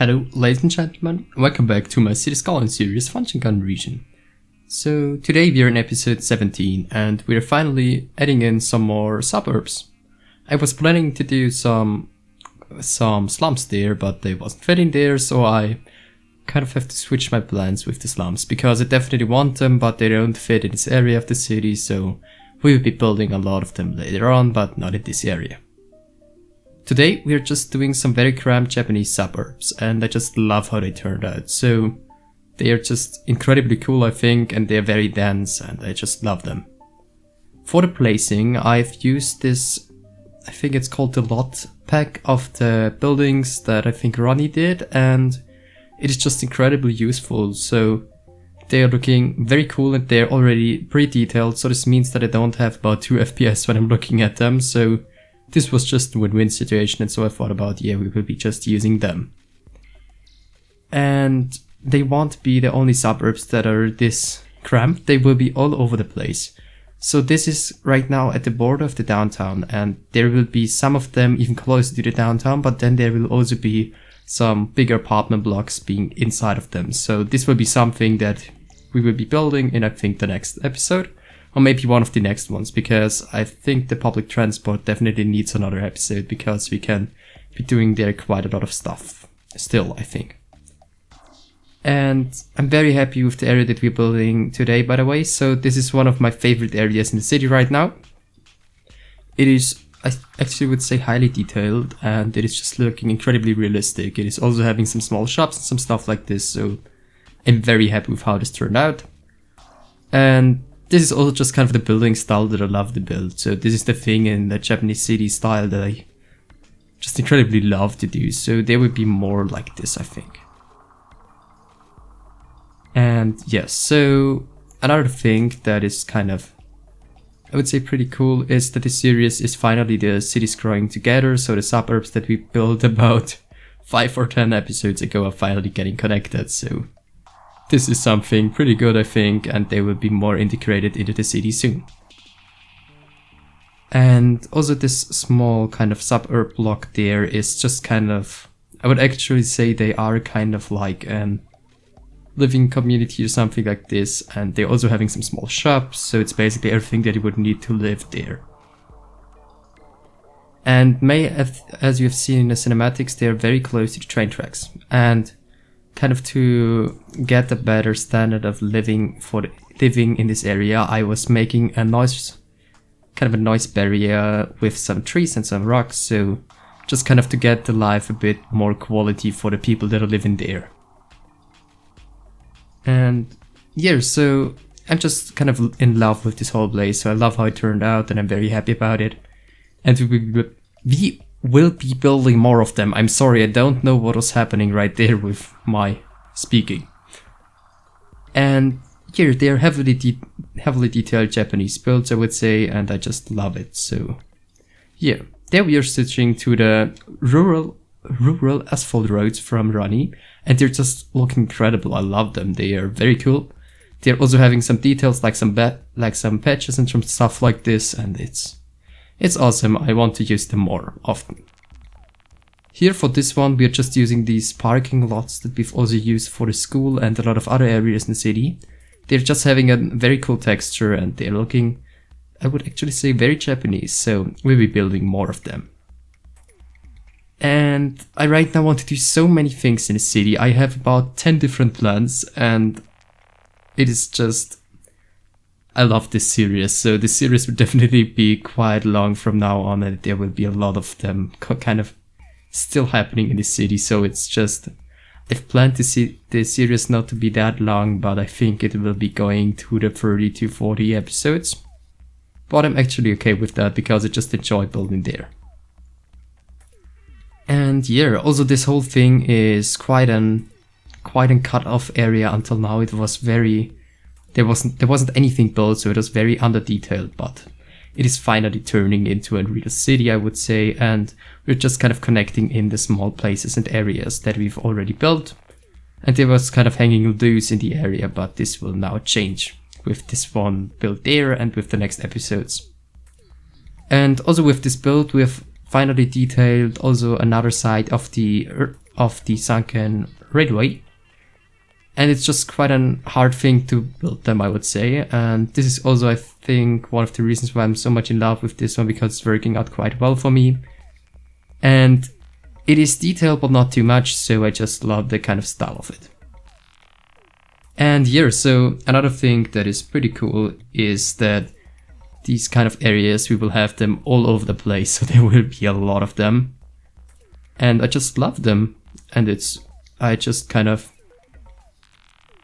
Hello, ladies and gentlemen, welcome back to my City Skylines series, Fangchenggang region. So today we are in episode 17 and we are finally adding in some more suburbs. I was planning to do some slums there, but they wasn't fitting there, so I kind of have to switch my plans with the slums, because I definitely want them, but they don't fit in this area of the city, so we will be building a lot of them later on, but not in this area. Today we are just doing some very cramped Japanese suburbs, and I just love how they turned out. So they are just incredibly cool, I think, and they are very dense, and I just love them. For the placing, I've used this, I think it's called the lot pack of the buildings that I think Ronnie did, and it is just incredibly useful. So they are looking very cool and they're already pretty detailed, so this means that I don't have about 2 FPS when I'm looking at them, so this was just a win-win situation, and so I thought about, yeah, we will be just using them. And they won't be the only suburbs that are this cramped, they will be all over the place. So this is right now at the border of the downtown, and there will be some of them even closer to the downtown, but then there will also be some bigger apartment blocks being inside of them. So this will be something that we will be building in, I think, the next episode. Or maybe one of the next ones, because I think the public transport definitely needs another episode, because we can be doing there quite a lot of stuff still, I think. And I'm very happy with the area that we're building today, by the way. So this is one of my favorite areas in the city right now. It is, I actually would say, highly detailed, and it is just looking incredibly realistic. It is also having some small shops and some stuff like this, so I'm very happy with how this turned out. And this is also just kind of the building style that I love to build. So this is the thing in the Japanese city style that I just incredibly love to do. So there will be more like this, I think. And yes, so another thing that is kind of, I would say, pretty cool is that this series is finally the cities growing together. So the suburbs that we built about 5 or 10 episodes ago are finally getting connected. So this is something pretty good, I think, and they will be more integrated into the city soon. And also this small kind of suburb block there is just kind of, I would actually say they are kind of like an living community or something like this, and they're also having some small shops, so it's basically everything that you would need to live there. And as you have seen in the cinematics, they are very close to the train tracks, and kind of to get a better standard of living in this area, I was making a noise barrier with some trees and some rocks, so just kind of to get the life a bit more quality for the people that are living there. And yeah, so I'm just kind of in love with this whole place, so I love how it turned out and I'm very happy about it. And we will be building more of them. I'm sorry, I don't know what was happening right there with my speaking. And here they are heavily detailed Japanese builds, I would say, and I just love it. So yeah, there we are switching to the rural asphalt roads from Ronnie, and they're just looking incredible. I love them. They are very cool. They're also having some details like some patches and some stuff like this, and it's awesome. I want to use them more often. Here for this one, we are just using these parking lots that we've also used for the school and a lot of other areas in the city. They're just having a very cool texture, and they're looking, I would actually say, very Japanese, so we'll be building more of them. And I right now want to do so many things in the city. I have about 10 different plans, and it is just, I love this series. So this series will definitely be quite long from now on, and there will be a lot of them kind of still happening in the city. So it's just, I've planned to see the series not to be that long, but I think it will be going to the 30 to 40 episodes. But I'm actually okay with that, because I just enjoy building there. And yeah, also this whole thing is quite an cut off area. Until now it was very, there wasn't anything built, so it was very under detailed, but it is finally turning into a real city, I would say, and we're just kind of connecting in the small places and areas that we've already built. And there was kind of hanging loose in the area, but this will now change with this one built there and with the next episodes. And also with this build, we have finally detailed also another side of the of the sunken railway. And it's just quite a hard thing to build them, I would say. And this is also, I think, one of the reasons why I'm so much in love with this one, because it's working out quite well for me. And it is detailed, but not too much, so I just love the kind of style of it. And yeah, so another thing that is pretty cool is that these kind of areas, we will have them all over the place, so there will be a lot of them. And I just love them, and I just kind of,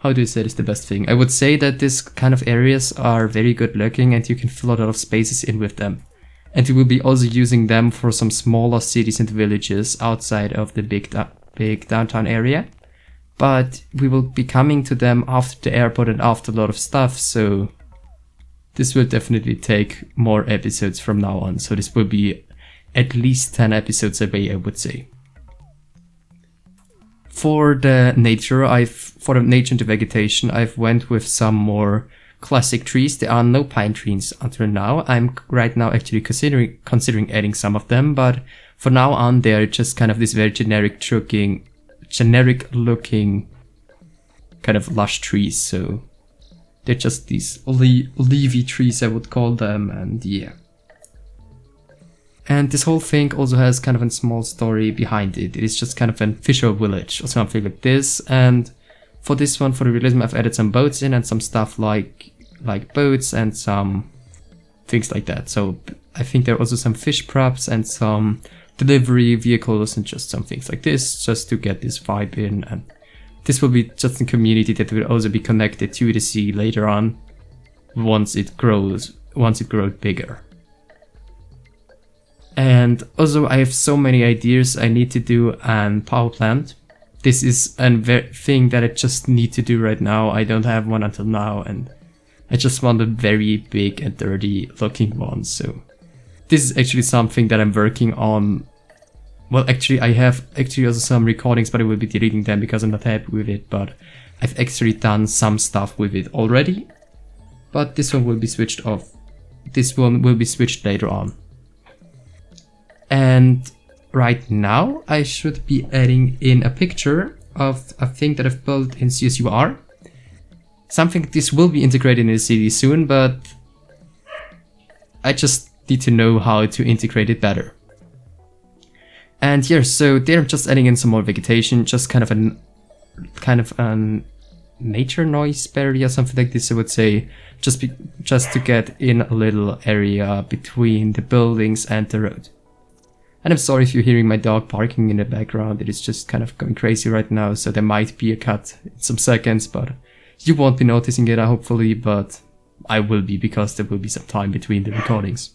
how do you say this the best thing? I would say that this kind of areas are very good looking and you can fill a lot of spaces in with them. And we will be also using them for some smaller cities and villages outside of the big downtown area. But we will be coming to them after the airport and after a lot of stuff, so this will definitely take more episodes from now on. So this will be at least 10 episodes a day, I would say. For the nature and the vegetation, I've went with some more classic trees. There are no pine trees until now. I'm right now actually considering adding some of them, but for now on they're just kind of this very generic looking kind of lush trees. So they're just these leafy trees, I would call them, and yeah. And this whole thing also has kind of a small story behind it. It is just kind of an fisher village or something like this. And for this one, for the realism, I've added some boats in and some stuff like boats and some things like that. So I think there are also some fish props and some delivery vehicles and just some things like this, just to get this vibe in. And this will be just a community that will also be connected to the sea later on, once it grows bigger. And also I have so many ideas. I need to do a power plant. This is a thing that I just need to do right now. I don't have one until now, and I just want a very big and dirty looking one. So this is actually something that I'm working on. Well, actually I have also some recordings, but I will be deleting them because I'm not happy with it. But I've actually done some stuff with it already. But this one will be switched off. This one will be switched later on. And right now I should be adding in a picture of a thing that I've built in CSUR. Something this will be integrated in the city soon, but I just need to know how to integrate it better. And yeah, so there I'm just adding in some more vegetation, just kind of a nature noise barrier, something like this, I would say, just to get in a little area between the buildings and the road. And I'm sorry if you're hearing my dog barking in the background. It is just kind of going crazy right now, so there might be a cut in some seconds, but you won't be noticing it, hopefully, but I will be, because there will be some time between the recordings.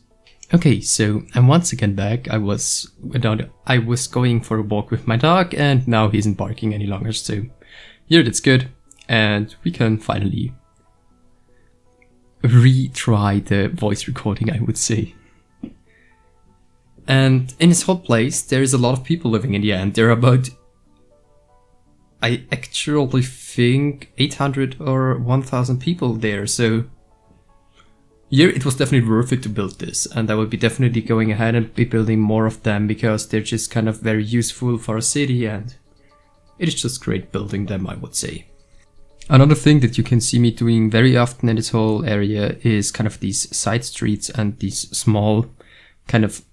Okay, so I'm once again back. I was going for a walk with my dog, and now he isn't barking any longer, so yeah, that's good. And we can finally retry the voice recording, I would say. And in this whole place, there is a lot of people living in the end. There are about, I actually think, 800 or 1000 people there. So yeah, it was definitely worth it to build this. And I will be definitely going ahead and be building more of them, because they're just kind of very useful for a city, and it is just great building them, I would say. Another thing that you can see me doing very often in this whole area is kind of these side streets and these small kind of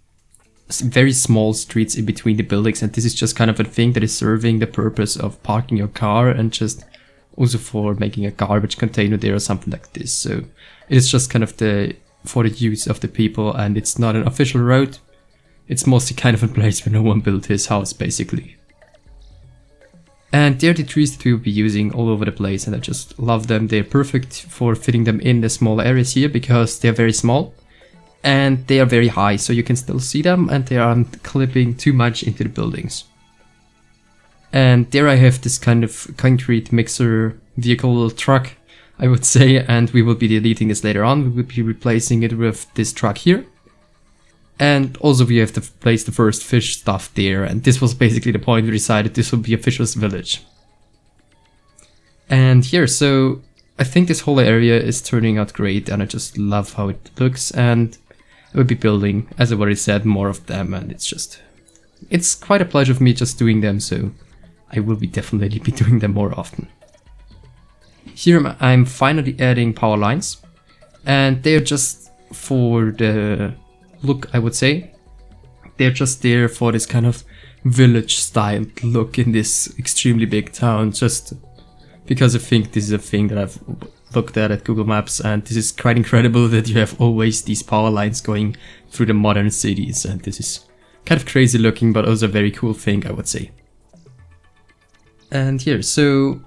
very small streets in between the buildings, and this is just kind of a thing that is serving the purpose of parking your car and just also for making a garbage container there or something like this. So it is just kind of for the use of the people, and it's not an official road. It's mostly kind of a place where no one built his house, basically. And they're the trees that we will be using all over the place, and I just love them. They're perfect for fitting them in the small areas here, because they're very small. And they are very high, so you can still see them, and they aren't clipping too much into the buildings. And there I have this kind of concrete mixer vehicle truck, I would say, and we will be deleting this later on. We will be replacing it with this truck here. And also we have to place the first fish stuff there, and this was basically the point we decided this would be a fisher's village. And here, so I think this whole area is turning out great, and I just love how it looks, and I will be building, as I already said, more of them, and it's quite a pleasure for me just doing them, so I will be definitely be doing them more often. Here I'm finally adding power lines, and they're just for the look, I would say. They're just there for this kind of village styled look in this extremely big town, just because I think this is a thing that I've looked at Google Maps, and this is quite incredible that you have always these power lines going through the modern cities, and this is kind of crazy looking, but also a very cool thing, I would say. And here, so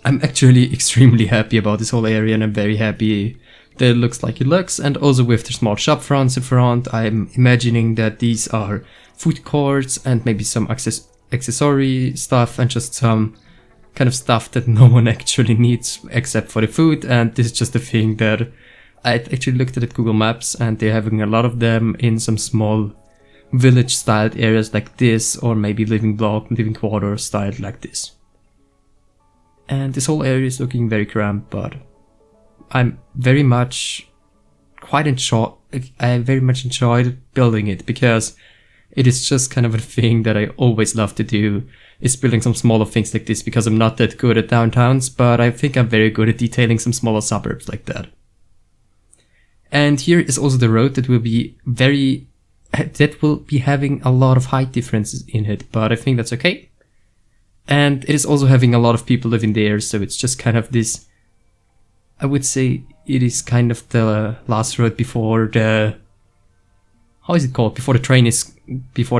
I'm actually extremely happy about this whole area, and I'm very happy that it looks like it looks. And also with the small shop fronts in front, I'm imagining that these are food courts and maybe some accessory stuff and just some kind of stuff that no one actually needs except for the food. And this is just a thing that I actually looked at Google Maps, and they're having a lot of them in some small village styled areas like this, or maybe living quarter styled like this. And this whole area is looking very cramped, but I'm very much I very much enjoyed building it, because it is just kind of a thing that I always love to do, is building some smaller things like this, because I'm not that good at downtowns, but I think I'm very good at detailing some smaller suburbs like that. And here is also the road that will be having a lot of height differences in it, but I think that's okay. And it is also having a lot of people living there, so it's just kind of this, I would say it is kind of the last road before the, how is it called? Before the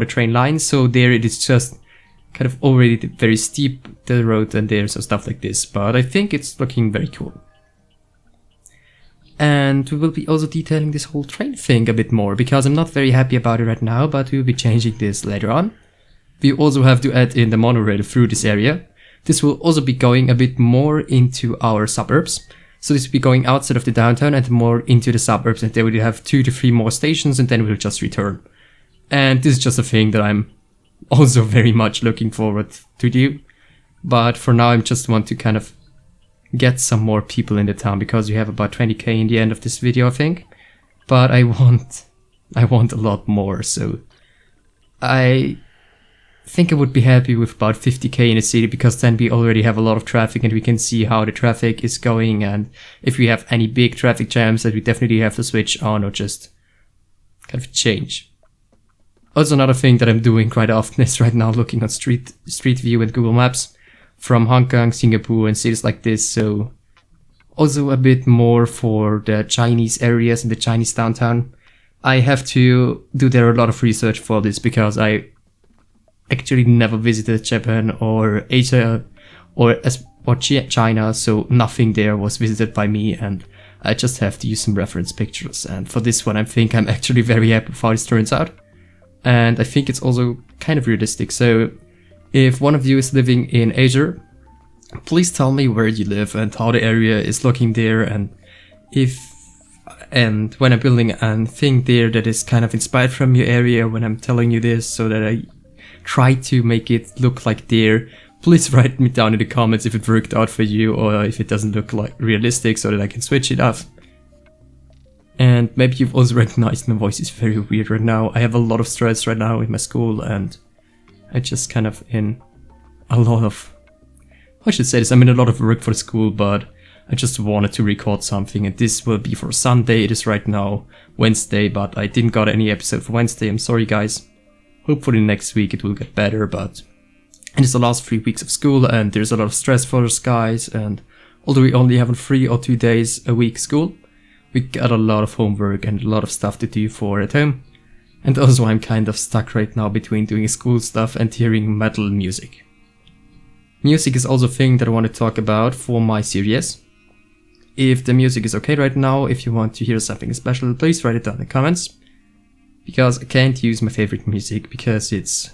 train line. So there it is just kind of already very steep, the road, and there's some stuff like this, but I think it's looking very cool. And we will be also detailing this whole train thing a bit more, because I'm not very happy about it right now, but we'll be changing this later on. We also have to add in the monorail through this area. This will also be going a bit more into our suburbs. So this will be going outside of the downtown and more into the suburbs, and there we'll have 2 to 3 more stations, and then we'll just return. And this is just a thing that I'm also very much looking forward to do. But for now I just want to kind of get some more people in the town, because we have about 20k in the end of this video, I think. But I want a lot more, so I think I would be happy with about 50k in a city, because then we already have a lot of traffic and we can see how the traffic is going, and if we have any big traffic jams that we definitely have to switch on or just kind of change. Also, another thing that I'm doing quite often is right now looking at street view and Google Maps from Hong Kong, Singapore and cities like this, so also a bit more for the Chinese areas in the Chinese downtown. I have to do there a lot of research for this, because I actually never visited Japan or Asia or China, so nothing there was visited by me, and I just have to use some reference pictures. And for this one I think I'm actually very happy with how this turns out, and I think it's also kind of realistic. So if one of you is living in Asia, please tell me where you live and how the area is looking there, and when I'm building a thing there that is kind of inspired from your area, when I'm telling you this, so that I try to make it look like there, please write me down in the comments if it worked out for you, or if it doesn't look like realistic, so that I can switch it up. And maybe you've also recognized my voice is very weird right now. I have a lot of stress right now in my school, and I just kind of in a lot of, I should say this, I'm in a lot of work for school, but I just wanted to record something, and this will be for Sunday. It is right now Wednesday, but I didn't got any episode for Wednesday. I'm sorry guys. Hopefully next week it will get better, but it's the last 3 weeks of school, and there's a lot of stress for us guys, and although we only have 3 or 2 days a week school, we got a lot of homework and a lot of stuff to do for at home. And also I'm kind of stuck right now between doing school stuff and hearing metal music. Music is also a thing that I want to talk about for my series. If the music is okay right now, if you want to hear something special, please write it down in the comments. Because I can't use my favorite music, because it's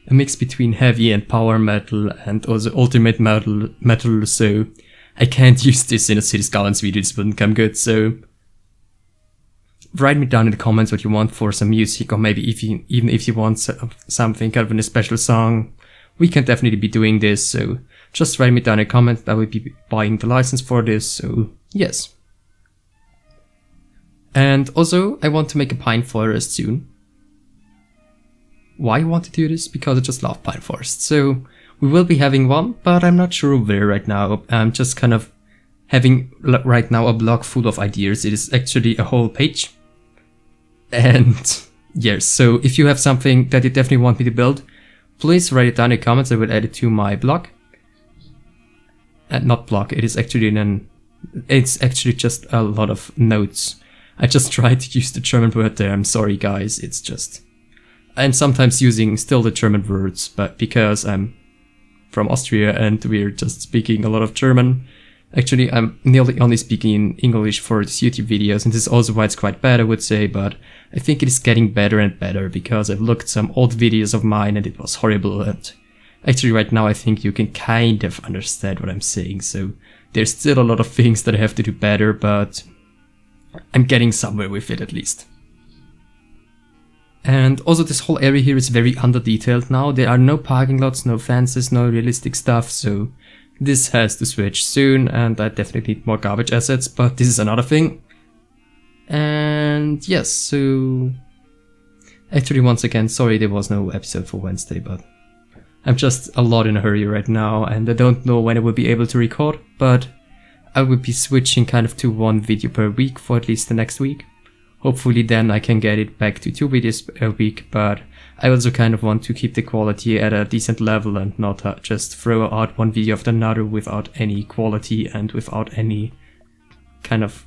a mix between heavy and power metal and also ultimate metal, so I can't use this in a City Skylines video, this wouldn't come good. So write me down in the comments what you want for some music, or maybe even if you want something kind of a special song, we can definitely be doing this. So just write me down in the comments. I will be buying the license for this, so yes. And also I want to make a pine forest soon. why I want to do this, because I just love pine forest. So we will be having one, but I'm not sure where right now. I'm just kind of having right now a blog full of ideas. It is actually a whole page. And yes, so if you have something that you definitely want me to build, please write it down in the comments. I will add it to my blog. Not blog, it's actually just a lot of notes. I just tried to use the German word there. I'm sorry guys, it's just... I'm sometimes using still the German words, but because I'm from Austria and we're just speaking a lot of German. Actually, I'm nearly only speaking English for these YouTube videos, and this is also why it's quite bad, I would say, but I think it is getting better and better, because I've looked at some old videos of mine and it was horrible, and actually right now I think you can kind of understand what I'm saying, so there's still a lot of things that I have to do better, but I'm getting somewhere with it at least. And also this whole area here is very under-detailed now. There are no parking lots, no fences, no realistic stuff, so this has to switch soon, and I definitely need more garbage assets, but this is another thing. And yes, so... Actually, once again, sorry there was no episode for Wednesday, but I'm just a lot in a hurry right now, and I don't know when I will be able to record, but I will be switching kind of to 1 video per week for at least the next week. Hopefully then I can get it back to 2 videos a week, but I also kind of want to keep the quality at a decent level and not just throw out 1 video after another without any quality and without any kind of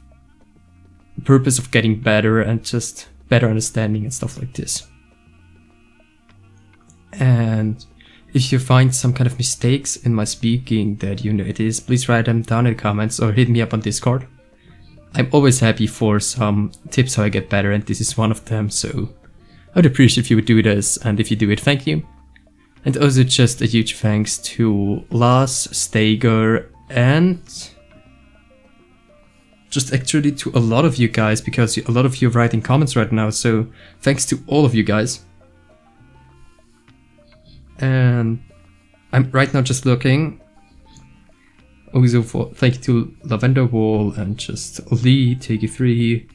purpose of getting better and just better understanding and stuff like this. And if you find some kind of mistakes in my speaking that you know it is, please write them down in the comments or hit me up on Discord. I'm always happy for some tips how I get better, and this is one of them, so I would appreciate if you would do this, and if you do it, thank you. And also just a huge thanks to Lars, Stager, and just actually to a lot of you guys, because a lot of you are writing comments right now, so thanks to all of you guys. And I'm right now just looking. Also thank you to Lavender Wall and just Lee, Tiki3.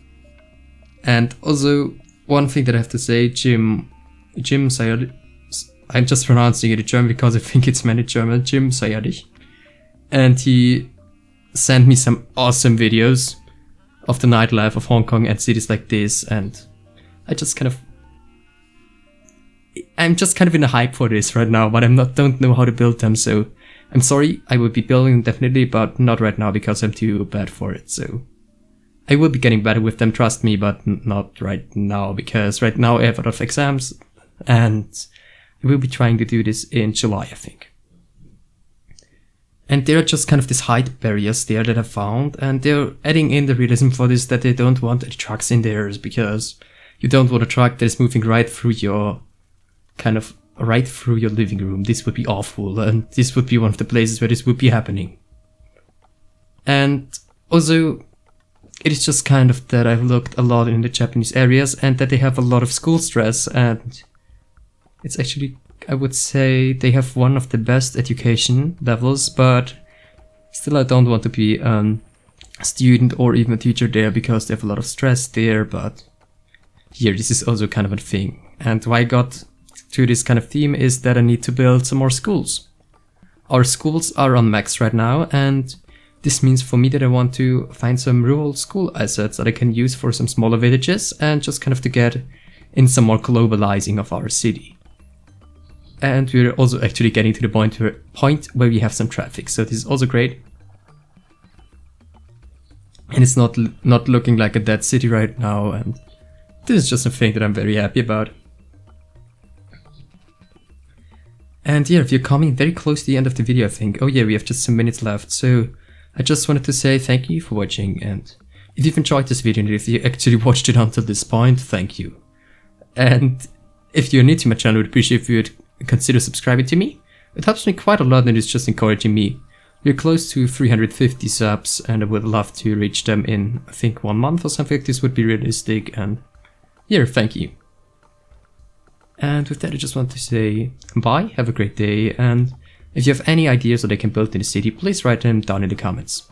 And also one thing that I have to say, Jim Sayadi, I'm just pronouncing it in German because I think it's meant in German, Jim Sayadi. And he sent me some awesome videos of the nightlife of Hong Kong and cities like this, and I'm just kind of in a hype for this right now, but don't know how to build them, so I'm sorry, I will be building them definitely, but not right now because I'm too bad for it, so I will be getting better with them, trust me, but not right now, because right now I have a lot of exams, and I will be trying to do this in July, I think. And there are just kind of these height barriers there that I found, and they're adding in the realism for this, that they don't want any trucks in there, because you don't want a truck that is moving right through your living room. This would be awful, and this would be one of the places where this would be happening. And also, it is just kind of that I've looked a lot in the Japanese areas, and that they have a lot of school stress, and it's actually, I would say, they have one of the best education levels, but still I don't want to be a student or even a teacher there, because they have a lot of stress there, but here, this is also kind of a thing. And why I got to this kind of theme is that I need to build some more schools. Our schools are on max right now, and this means for me that I want to find some rural school assets that I can use for some smaller villages, and just kind of to get in some more globalizing of our city. And we're also actually getting to the point where we have some traffic, so this is also great. And it's not looking like a dead city right now, and this is just a thing that I'm very happy about. And yeah, if you're coming very close to the end of the video, I think, oh yeah, we have just some minutes left, so I just wanted to say thank you for watching, and if you've enjoyed this video and if you actually watched it until this point, thank you. And if you're new to my channel, I would appreciate if you would consider subscribing to me. It helps me quite a lot, and it's just encouraging me. We're close to 350 subs, and I would love to reach them in, I think, 1 month or something. This would be realistic, and yeah, thank you. And with that, I just want to say bye, have a great day, and if you have any ideas that I can build in the city, please write them down in the comments.